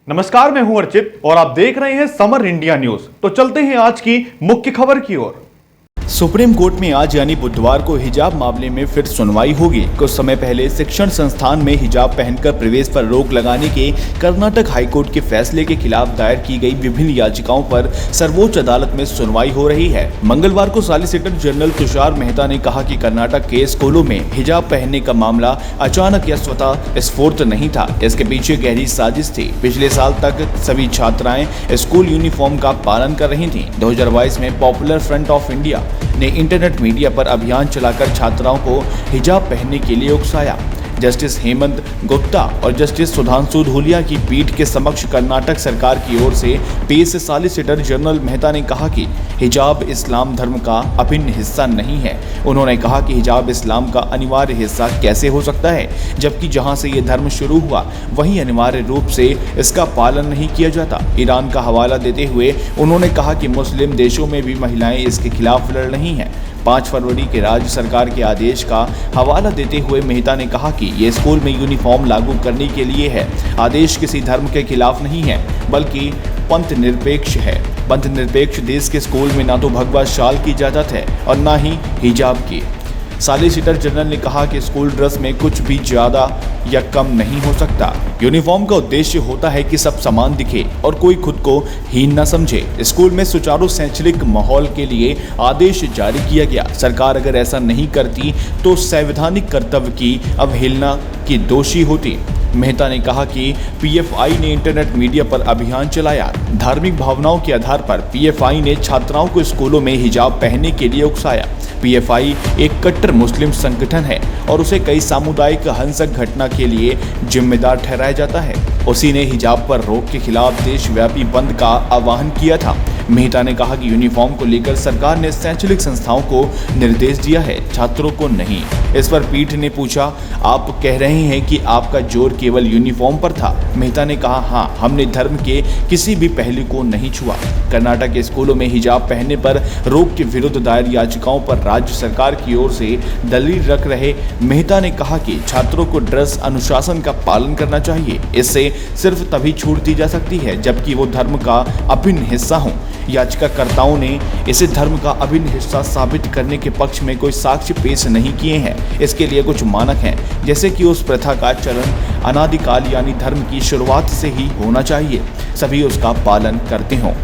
नमस्कार, मैं हूं अर्चित और आप देख रहे हैं समर इंडिया न्यूज। तो चलते हैं आज की मुख्य खबर की ओर। सुप्रीम कोर्ट में आज यानी बुधवार को हिजाब मामले में फिर सुनवाई होगी। कुछ समय पहले शिक्षण संस्थान में हिजाब पहनकर प्रवेश पर रोक लगाने के कर्नाटक हाईकोर्ट के फैसले के खिलाफ दायर की गई विभिन्न याचिकाओं पर सर्वोच्च अदालत में सुनवाई हो रही है। मंगलवार को सॉलिसिटर जनरल तुषार मेहता ने कहा कि कर्नाटक के स्कूलों में हिजाब पहनने का मामला अचानक या स्वतः स्फूर्त नहीं था, इसके पीछे गहरी साजिश थी। पिछले साल तक सभी छात्राएं स्कूल यूनिफॉर्म का पालन कर रही थीं। 2022 में पॉपुलर फ्रंट ऑफ इंडिया ने इंटरनेट मीडिया पर अभियान चलाकर छात्राओं को हिजाब पहनने के लिए उकसाया। जस्टिस हेमंत गुप्ता और जस्टिस सुधांशु धूलिया की पीठ के समक्ष कर्नाटक सरकार की ओर से पेश सॉलिसिटर जनरल मेहता ने कहा कि हिजाब इस्लाम धर्म का अभिन्न हिस्सा नहीं है। उन्होंने कहा कि हिजाब इस्लाम का अनिवार्य हिस्सा कैसे हो सकता है, जबकि जहां से ये धर्म शुरू हुआ वहीं अनिवार्य रूप से इसका पालन नहीं किया जाता। ईरान का हवाला देते हुए उन्होंने कहा कि मुस्लिम देशों में भी महिलाएं इसके खिलाफ लड़ रही हैं। 5 फरवरी के राज्य सरकार के आदेश का हवाला देते हुए मेहता ने कहा कि ये स्कूल में यूनिफॉर्म लागू करने के लिए है। आदेश किसी धर्म के खिलाफ नहीं है, बल्कि पंथ निरपेक्ष है। पंथ निरपेक्ष देश के स्कूल में ना तो भगवा शाल की इजाजत है और ना ही हिजाब की। सॉलिसिटर जनरल ने कहा कि स्कूल ड्रेस में कुछ भी ज्यादा या कम नहीं हो सकता। यूनिफॉर्म का उद्देश्य होता है कि सब समान दिखे और कोई खुद को हीन न समझे। स्कूल में सुचारू शैक्षणिक माहौल के लिए आदेश जारी किया गया। सरकार अगर ऐसा नहीं करती तो संवैधानिक कर्तव्य की अवहेलना की दोषी होती। मेहता ने कहा कि पीएफआई ने इंटरनेट मीडिया पर अभियान चलाया। धार्मिक भावनाओं के आधार पर पीएफआई ने छात्राओं को स्कूलों में हिजाब पहनने के लिए उकसाया। पीएफआई एक कट्टर मुस्लिम संगठन है और उसे कई सामुदायिक हिंसक घटना के लिए जिम्मेदार ठहराया जाता है। उसी ने हिजाब पर रोक के खिलाफ देशव्यापी बंद का आह्वान किया था। मेहता ने कहा कि यूनिफॉर्म को लेकर सरकार ने शैक्षणिक संस्थाओं को निर्देश दिया है, छात्रों को नहीं। इस पर पीठ ने पूछा, आप कह रहे हैं कि आपका जोर केवल यूनिफॉर्म पर था? मेहता ने कहा, हाँ, हमने धर्म के किसी भी पहलू को नहीं छुआ। कर्नाटक के स्कूलों में हिजाब पहनने पर रोक के विरुद्ध दायर याचिकाओं पर राज्य सरकार की ओर से दलील रख रहे मेहता ने कहा कि छात्रों को ड्रेस अनुशासन का पालन करना चाहिए। इससे सिर्फ तभी छूट दी जा सकती है जबकि वो धर्म का अभिन्न हिस्सा हो। याचिकाकर्ताओं ने इसे धर्म का अभिन्न हिस्सा साबित करने के पक्ष में कोई साक्ष्य पेश नहीं किए हैं। इसके लिए कुछ मानक हैं, जैसे कि उस प्रथा का चलन अनादिकाल यानी धर्म की शुरुआत से ही होना चाहिए, सभी उसका पालन करते हों।